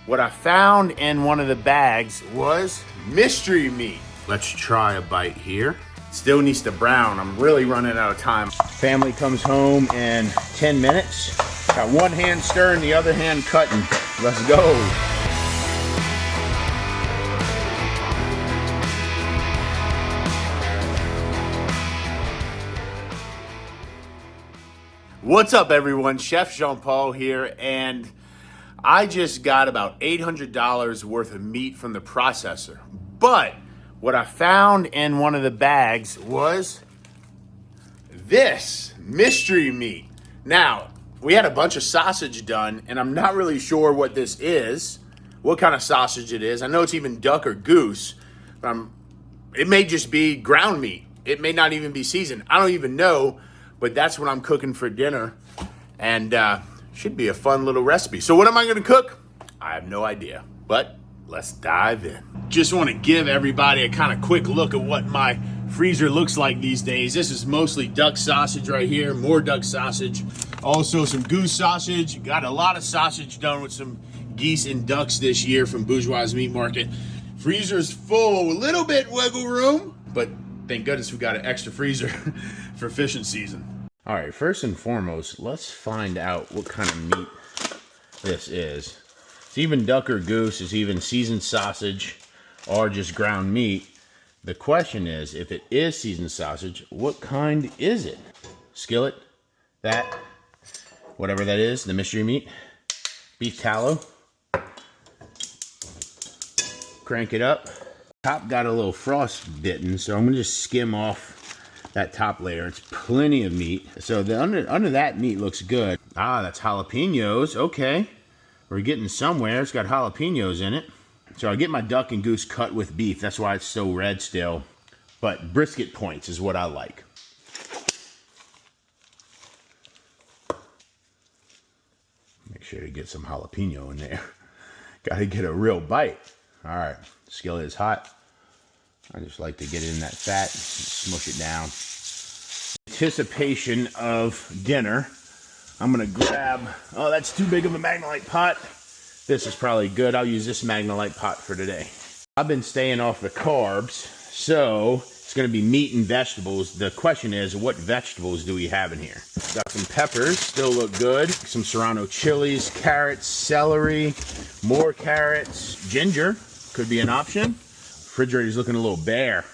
What I found in one of the bags was mystery meat. Let's try a bite here. Still needs to brown. I'm really running out of time. Family comes home in 10 minutes. Got one hand stirring, the other hand cutting. Let's go. What's up, everyone? Chef Jean-Paul here, and I just got about $800 worth of meat from the processor. But what I found in one of the bags was this mystery meat. Now, we had a bunch of sausage done, and I'm not really sure what this is, what kind of sausage it is. I know it's even duck or goose, but it may just be ground meat. It may not even be seasoned. I don't even know, but that's what I'm cooking for dinner, and should be a fun little recipe. So what am I gonna cook? I have no idea, but let's dive in. Just want to give everybody a kind of quick look at what my freezer looks like these days. This is mostly duck sausage right here, more duck sausage. Also some goose sausage. Got a lot of sausage done with some geese and ducks this year from Bourgeois Meat Market. Freezer's full, a little bit wiggle room, but thank goodness we got an extra freezer for fishing season. All right, first and foremost, let's find out what kind of meat this is. It's even duck or goose, it's even seasoned sausage or just ground meat. The question is, if it is seasoned sausage, what kind is it? Skillet, that, whatever that is, the mystery meat, beef tallow. Crank it up. Top got a little frost bitten, so I'm gonna just skim off that top layer. It's plenty of meat. So the under that meat looks good. Ah, that's jalapenos. Okay, we're getting somewhere. It's got jalapenos in it. So I get my duck and goose cut with beef. That's why it's so red still. But brisket points is what I like. Make sure to get some jalapeno in there. Got to get a real bite. All right, skillet is hot. I just like to get it in that fat, smush it down. Anticipation of dinner. I'm gonna grab, oh, that's too big of a Magnolite pot. This is probably good. I'll use this Magnolite pot for today. I've been staying off the carbs, so it's gonna be meat and vegetables. The question is, what vegetables do we have in here? Got some peppers, still look good. Some serrano chilies, carrots, celery, more carrots, ginger, could be an option. Refrigerator's looking a little bare.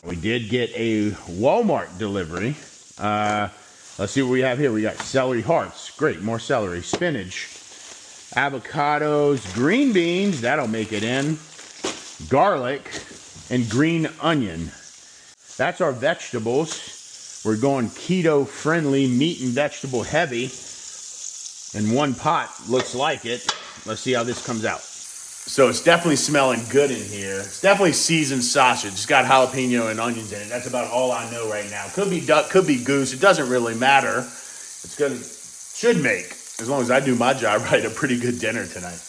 We did get a Walmart delivery. Let's see what we have here. We got celery hearts. Great, more celery. Spinach, avocados, green beans. That'll make it in. Garlic and green onion. That's our vegetables. We're going keto friendly, meat and vegetable heavy. In one pot, looks like it. Let's see how this comes out. So it's definitely smelling good in here. It's definitely seasoned sausage. It's got jalapeno and onions in it. That's about all I know right now. Could be duck, could be goose. It doesn't really matter. It's gonna, should make, as long as I do my job right, a pretty good dinner tonight.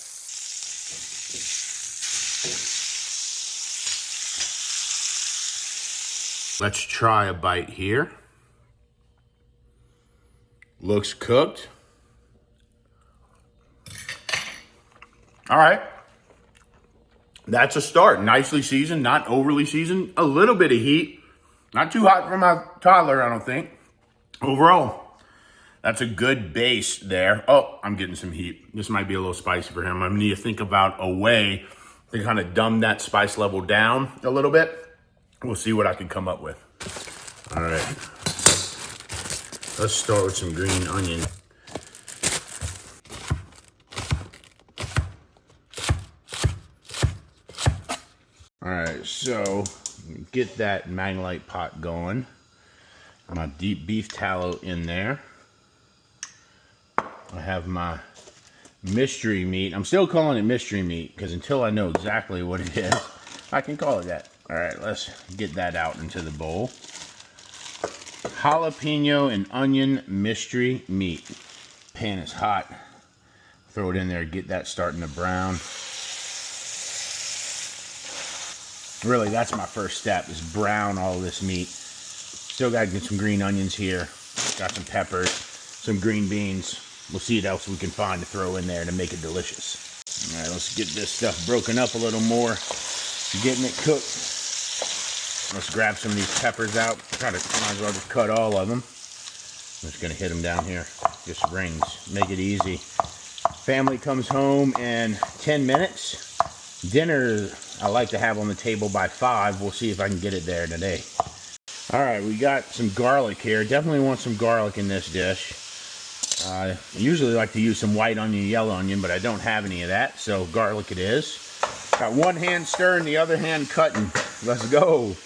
Let's try a bite here. Looks cooked. All right. That's a start. Nicely seasoned, not overly seasoned. A little bit of heat. Not too hot for my toddler, I don't think. Overall, that's a good base there. Oh, I'm getting some heat. This might be a little spicy for him. I need to think about a way to kind of dumb that spice level down a little bit. We'll see what I can come up with. All right. Let's start with some green onion. All right, so get that Magnolite pot going. My deep beef tallow in there. I have my mystery meat. I'm still calling it mystery meat because until I know exactly what it is, I can call it that. All right, let's get that out into the bowl. Jalapeno and onion mystery meat. Pan is hot. Throw it in there, get that starting to brown. Really, that's my first step, is brown all this meat. Still got to get some green onions here. Got some peppers, some green beans. We'll see what else we can find to throw in there to make it delicious. All right, let's get this stuff broken up a little more. Getting it cooked. Let's grab some of these peppers out. Might as well just cut all of them. I'm just gonna hit them down here. Just rings, make it easy. Family comes home in 10 minutes. Dinner, I like to have on the table by 5. We'll see if I can get it there today. All right, we got some garlic here. Definitely want some garlic in this dish. I usually like to use some white onion, yellow onion, but I don't have any of that, so garlic it is. Got one hand stirring, the other hand cutting. Let's go.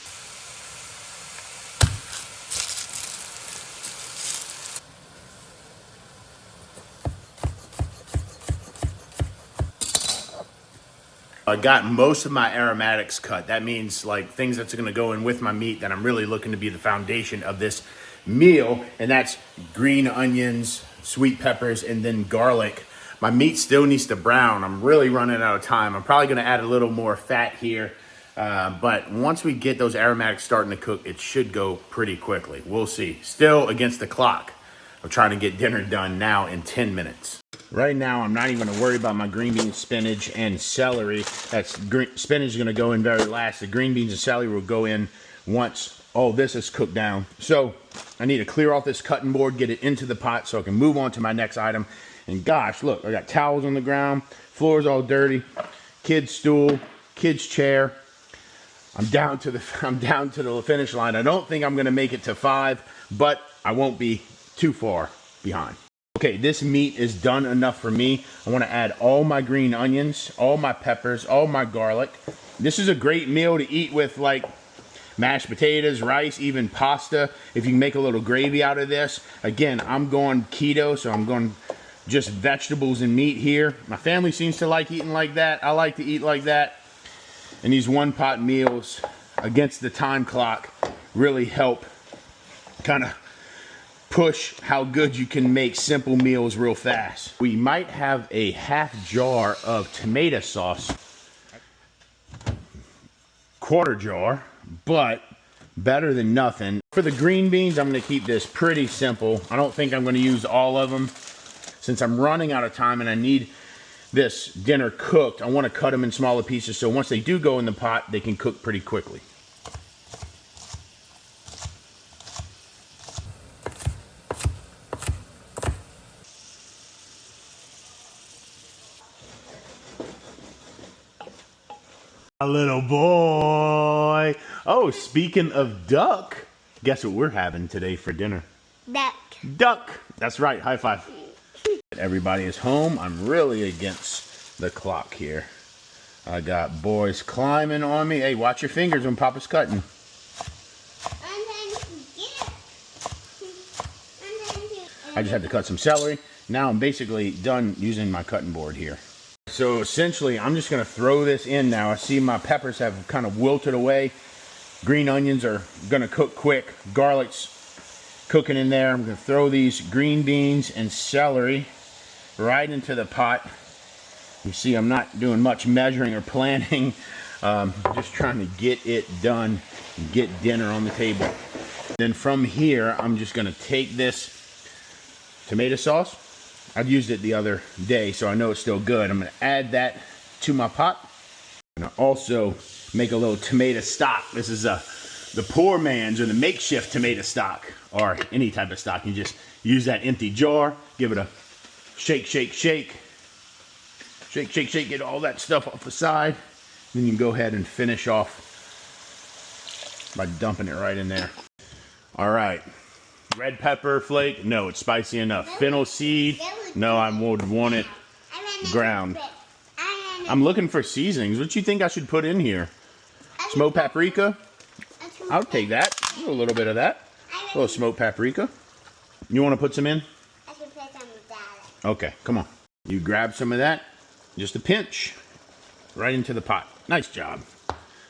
I got most of my aromatics cut. That means like things that's gonna go in with my meat that I'm really looking to be the foundation of this meal, and that's green onions, sweet peppers, and then garlic. My meat still needs to brown. I'm really running out of time. I'm probably gonna add a little more fat here, but once we get those aromatics starting to cook, it should go pretty quickly. We'll see. Still against the clock. I'm trying to get dinner done now in 10 minutes. Right now, I'm not even gonna worry about my green beans, spinach, and celery. Spinach is gonna go in very last. The green beans and celery will go in once all this is cooked down. So I need to clear off this cutting board, get it into the pot so I can move on to my next item. And gosh, look, I got towels on the ground, floor's all dirty, kid's stool, kid's chair. I'm down to the finish line. I don't think I'm gonna make it to 5, but I won't be too far behind. Okay, this meat is done enough for me. I want to add all my green onions, all my peppers, all my garlic. This is a great meal to eat with like mashed potatoes, rice, even pasta. If you can make a little gravy out of this. Again, I'm going keto, so I'm going just vegetables and meat here. My family seems to like eating like that. I like to eat like that. And these one-pot meals against the time clock really help kind of push how good you can make simple meals real fast. We might have a half jar of tomato sauce, quarter jar, but better than nothing. For the green beans, I'm gonna keep this pretty simple. I don't think I'm gonna use all of them. Since I'm running out of time and I need this dinner cooked, I wanna cut them in smaller pieces so once they do go in the pot, they can cook pretty quickly. A little boy. Oh, speaking of duck, guess what we're having today for dinner? Duck. Duck. That's right. High five. Everybody is home. I'm really against the clock here. I got boys climbing on me. Hey, watch your fingers when Papa's cutting. I just had to cut some celery. Now I'm basically done using my cutting board here. So essentially, I'm just gonna throw this in now. I see my peppers have kind of wilted away. Green onions are gonna cook quick. Garlic's cooking in there. I'm gonna throw these green beans and celery right into the pot. You see, I'm not doing much measuring or planning. Just trying to get it done and get dinner on the table. Then from here, I'm just gonna take this tomato sauce. I've used it the other day, so I know it's still good. I'm gonna add that to my pot. I'm gonna also make a little tomato stock. This is the poor man's or the makeshift tomato stock, or any type of stock. You just use that empty jar, give it a shake, shake, shake. Shake, shake, shake, get all that stuff off the side. Then you can go ahead and finish off by dumping it right in there. All right. Red pepper flake, no, it's spicy enough. Fennel seed, no, I would want it ground. I'm looking for seasonings. What do you think I should put in here? Smoked paprika? I'll take that. A little bit of that. A little smoked paprika. You want to put some in? I should put some of that. Okay, come on. You grab some of that, just a pinch, right into the pot. Nice job.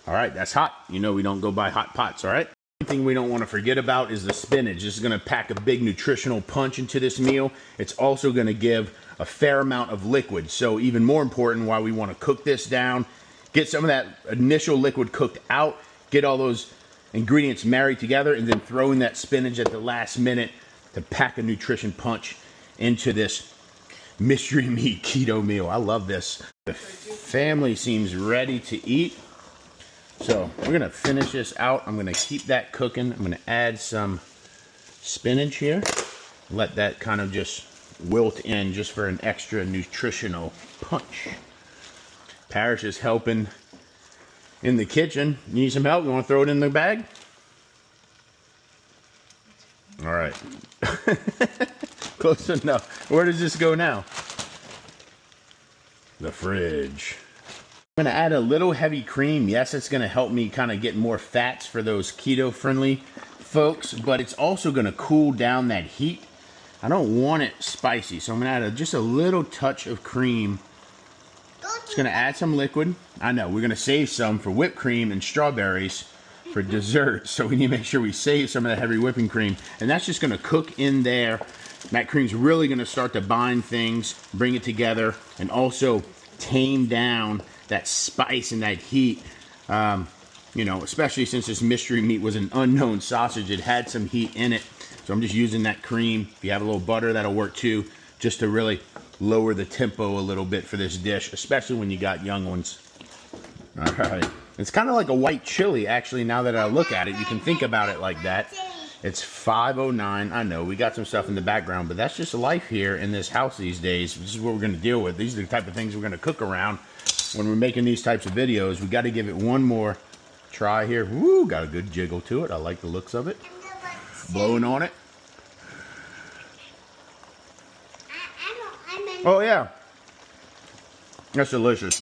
All right, that's hot. You know we don't go buy hot pots, all right? Thing we don't want to forget about is the spinach. This is going to pack a big nutritional punch into this meal. It's also going to give a fair amount of liquid. So even more important, why we want to cook this down, get some of that initial liquid cooked out, get all those ingredients married together, and then throw in that spinach at the last minute to pack a nutrition punch into this mystery meat keto meal. I love this. The family seems ready to eat. So we're gonna finish this out. I'm gonna keep that cooking. I'm gonna add some spinach here. Let that kind of just wilt in just for an extra nutritional punch. Parrish is helping in the kitchen. You need some help? You want to throw it in the bag? All right. Close enough. Where does this go now? The fridge. I'm going to add a little heavy cream. Yes, it's going to help me kind of get more fats for those keto-friendly folks, but it's also going to cool down that heat. I don't want it spicy, so I'm going to add just a little touch of cream. It's going to add some liquid. I know, we're going to save some for whipped cream and strawberries for dessert, so we need to make sure we save some of that heavy whipping cream. And that's just going to cook in there. That cream's really going to start to bind things, bring it together, and also tame down that spice and that heat. You know, especially since this mystery meat was an unknown sausage, it had some heat in it. So I'm just using that cream. If you have a little butter, that'll work too, just to really lower the tempo a little bit for this dish, especially when you got young ones. All right. It's kind of like a white chili, actually, now that I look at it. You can think about it like that. It's 5:09. I know, we got some stuff in the background, but that's just life here in this house these days. This is what we're going to deal with. These are the type of things we're going to cook around when we're making these types of videos. We got to give it one more try here. Woo, got a good jiggle to it. I like the looks of it. Blowing on it. Oh, yeah. That's delicious.